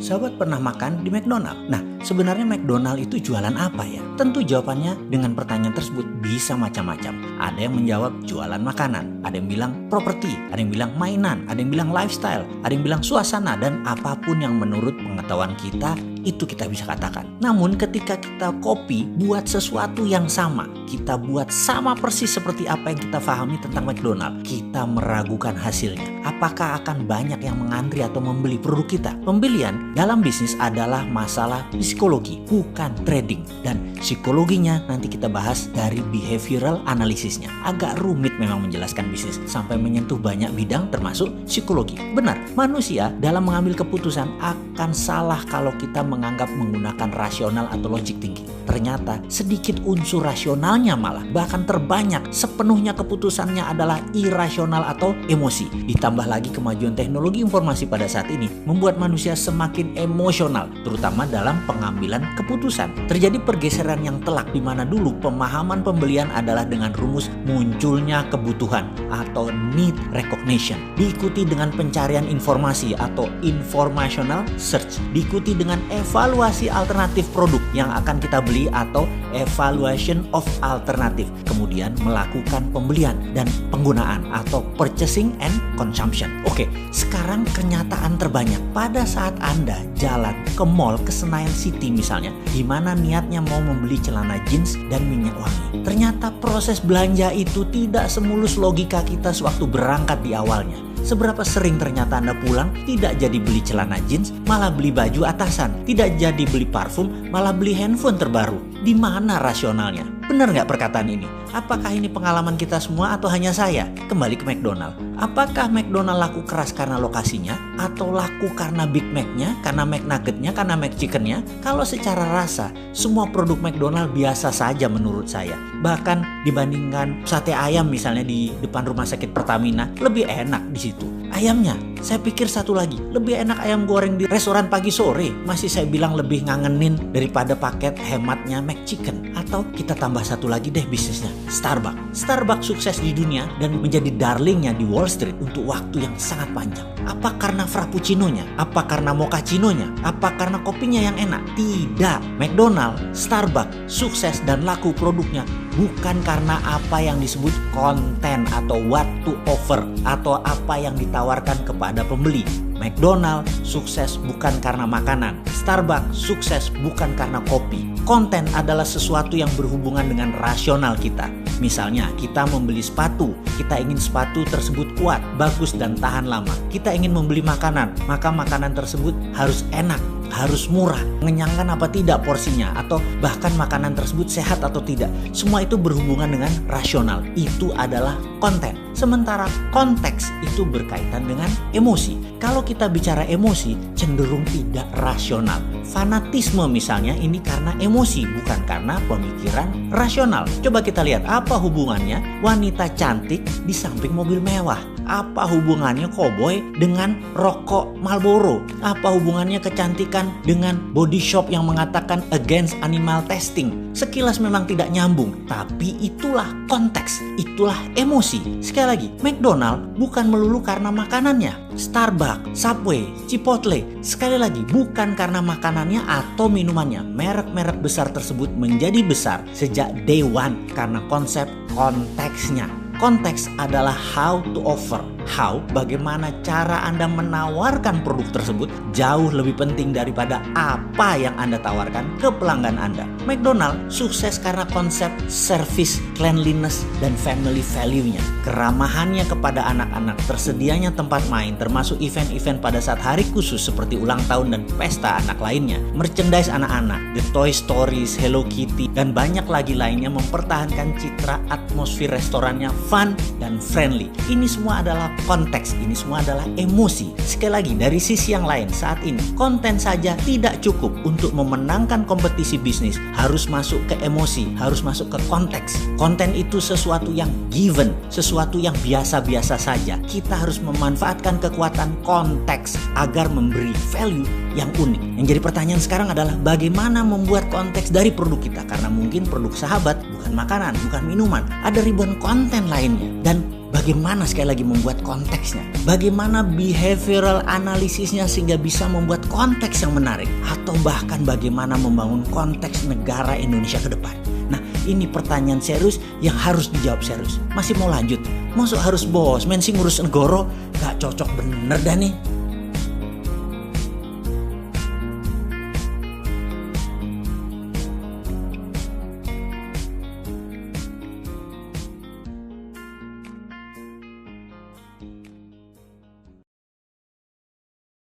sahabat pernah makan di McDonald? Nah, sebenarnya McDonald itu jualan apa ya? Tentu jawabannya dengan pertanyaan tersebut bisa macam-macam. Ada yang menjawab jualan makanan, ada yang bilang properti, ada yang bilang mainan, ada yang bilang lifestyle, ada yang bilang suasana, dan apapun yang menurut pengetahuan kita itu kita bisa katakan. Namun ketika kita copy buat sesuatu yang sama, kita buat sama persis seperti apa yang kita pahami tentang McDonald, kita meragukan hasilnya. Apakah akan banyak yang mengantri atau membeli produk kita? Pembelian dalam bisnis adalah masalah psikologi, bukan trading. Dan psikologinya nanti kita bahas dari behavioral analisisnya. Agak rumit memang menjelaskan bisnis sampai menyentuh banyak bidang termasuk psikologi. Benar, manusia dalam mengambil keputusan akan salah kalau kita menganggap menggunakan rasional atau logic thinking. Ternyata sedikit unsur rasionalnya malah, bahkan terbanyak sepenuhnya keputusannya adalah irasional atau emosi. Ditambah lagi kemajuan teknologi informasi pada saat ini membuat manusia semakin emosional, terutama dalam pengambilan keputusan. Terjadi pergeseran yang telak di mana dulu pemahaman pembelian adalah dengan rumus munculnya kebutuhan atau need recognition, diikuti dengan pencarian informasi atau informational search, diikuti dengan evaluasi alternatif produk yang akan kita beli atau evaluation of alternative, kemudian melakukan pembelian dan penggunaan atau purchasing and consumption. Oke, sekarang kenyataan terbanyak pada saat Anda jalan ke mall, ke Senayan City misalnya, di mana niatnya mau membeli celana jeans dan minyak wangi. Ternyata proses belanja itu tidak semulus logika kita sewaktu berangkat di awalnya. Seberapa sering ternyata Anda pulang tidak jadi beli celana jeans, malah beli baju atasan. Tidak jadi beli parfum, malah beli handphone terbaru. Di mana rasionalnya? Benar nggak perkataan ini? Apakah ini pengalaman kita semua atau hanya saya? Kembali ke McDonald. Apakah McDonald laku keras karena lokasinya? Atau laku karena Big Mac-nya, karena McNugget-nya, karena McChicken-nya? Kalau secara rasa, semua produk McDonald biasa saja menurut saya. Bahkan dibandingkan sate ayam misalnya di depan rumah sakit Pertamina, lebih enak di situ. Ayamnya, saya pikir satu lagi, lebih enak ayam goreng di restoran pagi sore. Masih saya bilang lebih ngangenin daripada paket hematnya McChicken. Atau kita tambah satu lagi deh bisnisnya, Starbucks. Starbucks sukses di dunia dan menjadi darlingnya di Wall Street untuk waktu yang sangat panjang. Apa karena frappuccinonya? Apa karena mochaccinonya? Apa karena kopinya yang enak? Tidak. McDonald, Starbucks sukses dan laku produknya bukan karena apa yang disebut konten atau what to offer atau apa yang ditawarkan kepada pembeli. McDonald sukses bukan karena makanan. Starbucks sukses bukan karena kopi. Konten adalah sesuatu yang berhubungan dengan rasional kita. Misalnya kita membeli sepatu, kita ingin sepatu tersebut kuat, bagus dan tahan lama. Kita ingin membeli makanan, maka makanan tersebut harus enak, harus murah, mengenyangkan apa tidak porsinya, atau bahkan makanan tersebut sehat atau tidak. Semua itu berhubungan dengan rasional. Itu adalah konten. Sementara konteks itu berkaitan dengan emosi. Kalau kita bicara emosi, cenderung tidak rasional. Fanatisme misalnya ini karena emosi, bukan karena pemikiran rasional. Coba kita lihat apa hubungannya wanita cantik di samping mobil mewah. Apa hubungannya koboi dengan rokok Marlboro? Apa hubungannya kecantikan dengan body shop yang mengatakan against animal testing? Sekilas memang tidak nyambung, tapi itulah konteks, itulah emosi. Sekali lagi, McDonald bukan melulu karena makanannya. Starbucks, Subway, Chipotle, sekali lagi bukan karena makanannya atau minumannya. Merek-merek besar tersebut menjadi besar sejak day one karena konsep konteksnya. Konteks adalah how to offer. How, bagaimana cara Anda menawarkan produk tersebut jauh lebih penting daripada apa yang Anda tawarkan ke pelanggan Anda. McDonald sukses karena konsep service, cleanliness, dan family value-nya. Keramahannya kepada anak-anak, tersedianya tempat main, termasuk event-event pada saat hari khusus seperti ulang tahun dan pesta anak lainnya. Merchandise anak-anak, The Toy Stories, Hello Kitty, dan banyak lagi lainnya mempertahankan citra atmosfer restorannya fun dan friendly. Ini semua adalah konteks, ini semua adalah emosi. Sekali lagi, dari sisi yang lain, saat ini konten saja tidak cukup untuk memenangkan kompetisi bisnis. Harus masuk ke emosi, harus masuk ke konteks. Konten itu sesuatu yang given, sesuatu yang biasa-biasa saja. Kita harus memanfaatkan kekuatan konteks agar memberi value yang unik. Yang jadi pertanyaan sekarang adalah bagaimana membuat konteks dari produk kita? Karena mungkin produk sahabat bukan makanan, bukan minuman, ada ribuan konten lainnya. Dan Bagaimana sekali lagi membuat konteksnya? Bagaimana behavioral analisisnya sehingga bisa membuat konteks yang menarik? Atau bahkan bagaimana membangun konteks negara Indonesia ke depan? Nah, ini pertanyaan serius yang harus dijawab serius. Masih mau lanjut? Masuk harus bos, men sing ngurus negara? Gak cocok bener dah nih.